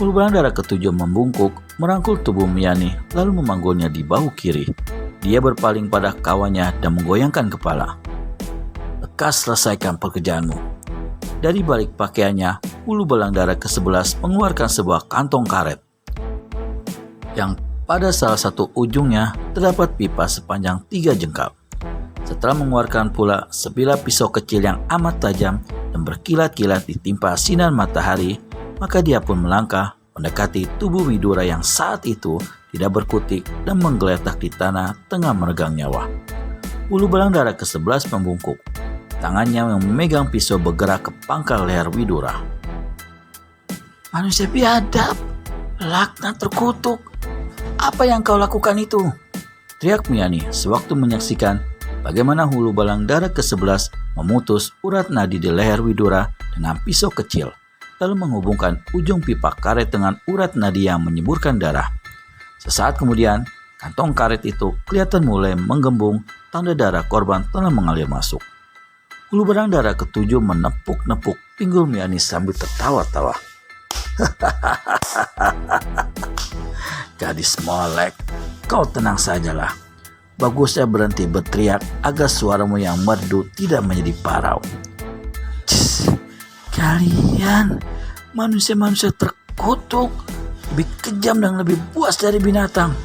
Hulu balang dara ketujuh membungkuk, merangkul tubuh Miani, lalu memanggulnya di bahu kiri. Dia berpaling pada kawannya dan menggoyangkan kepala. "Lekas selesaikan pekerjaanmu." Dari balik pakaiannya, hulu balang dara ke-11 mengeluarkan sebuah kantong karet, yang pada salah satu ujungnya terdapat pipa sepanjang 3 jengkal. Setelah mengeluarkan pula sebilah pisau kecil yang amat tajam dan berkilat-kilat ditimpa sinar matahari, maka dia pun melangkah mendekati tubuh Widura yang saat itu tidak berkutik dan menggeletak di tanah tengah meregang nyawa. Hulu balang dara ke-11 membungkuk. Tangannya yang memegang pisau bergerak ke pangkal leher Widura. "Manusia biadab, laknat terkutuk. Apa yang kau lakukan itu?" teriak Miani sewaktu menyaksikan bagaimana hulu balang dara ke-11 memutus urat nadi di leher Widura dengan pisau kecil, lalu menghubungkan ujung pipa karet dengan urat nadi yang menyemburkan darah. Sesaat kemudian, kantong karet itu kelihatan mulai menggembung, tanda darah korban telah mengalir masuk. Hulu balang dara ke-7 menepuk-nepuk pinggul Miani sambil tertawa-tawa. "Gadis molek, kau tenang sajalah. Bagusnya berhenti berteriak agar suaramu yang merdu tidak menjadi parau." "Cis, kalian manusia-manusia terkutuk, lebih kejam dan lebih buas dari binatang,"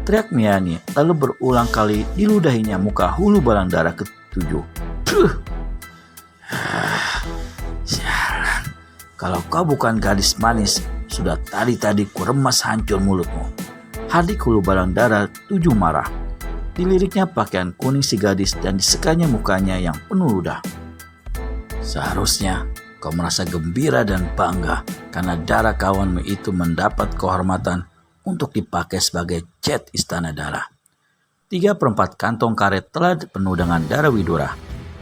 teriak Miani, lalu berulang kali diludahinya muka hulu balang dara ke-7. "Puh! Sialan, kalau kau bukan gadis manis, sudah tadi kuremas hancur mulutmu," hardik hulu balang dara 7 marah. Diliriknya pakaian kuning si gadis dan disekanya mukanya yang penuh ludah. "Seharusnya kau merasa gembira dan bangga karena darah kawanmu itu mendapat kehormatan untuk dipakai sebagai cat istana darah." 3/4 kantong karet telah penuh dengan darah Widura.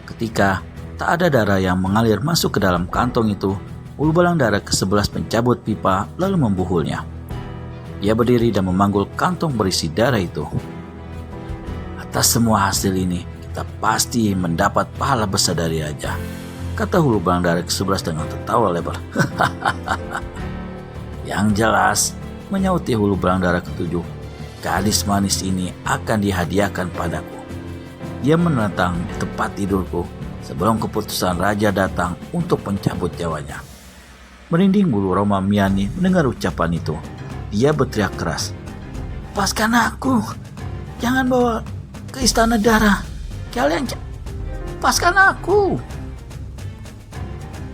Ketika tak ada darah yang mengalir masuk ke dalam kantong itu, hulu balang dara ke-11 mencabut pipa lalu membuhulnya. Dia berdiri dan memanggul kantong berisi darah itu. "Atas semua hasil ini, kita pasti mendapat pahala besar dari raja," kata hulu balang dara ke-11 dengan tertawa lebar. "Yang jelas," menyauti hulu balang dara ke-7, "gadis manis ini akan dihadiahkan padaku. Dia menentang tempat tidurku sebelum keputusan raja datang untuk mencabut nyawanya." Merinding bulu roma Miani mendengar ucapan itu. Dia berteriak keras, "Lepaskan aku! Jangan bawa ke istana darah! Kalian lepaskan aku!"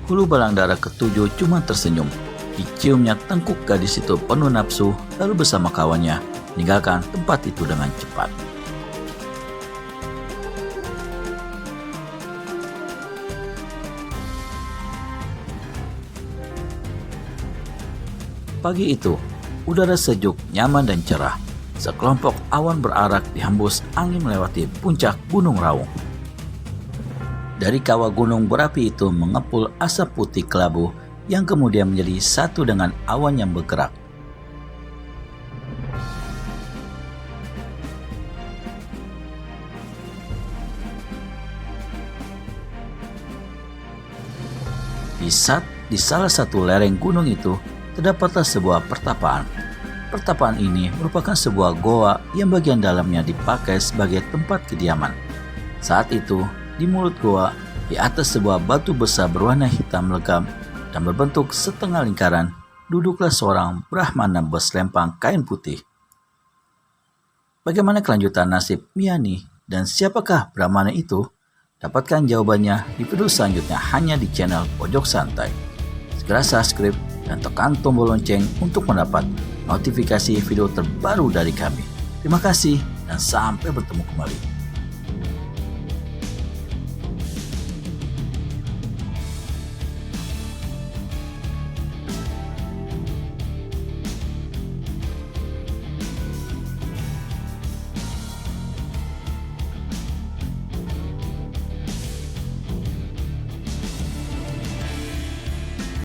Hulu balang dara ke-7 cuma tersenyum. Diciumnya tengkuk gadis itu penuh nafsu, lalu bersama kawannya meninggalkan tempat itu dengan cepat. Pagi itu, udara sejuk, nyaman dan cerah. Sekelompok awan berarak dihembus angin melewati puncak Gunung Raung. Dari kawah gunung berapi itu mengepul asap putih kelabu yang kemudian menjadi satu dengan awan yang bergerak. Di salah satu lereng gunung itu terdapatlah sebuah pertapaan. Pertapaan ini merupakan sebuah goa yang bagian dalamnya dipakai sebagai tempat kediaman. Saat itu, di mulut goa, di atas sebuah batu besar berwarna hitam legam dan berbentuk setengah lingkaran, duduklah seorang Brahmana berselempang kain putih. Bagaimana kelanjutan nasib Miani dan siapakah Brahmana itu? Dapatkan jawabannya di video selanjutnya hanya di channel Pojok Santai. Segera subscribe dan tekan tombol lonceng untuk mendapat notifikasi video terbaru dari kami. Terima kasih dan sampai bertemu kembali.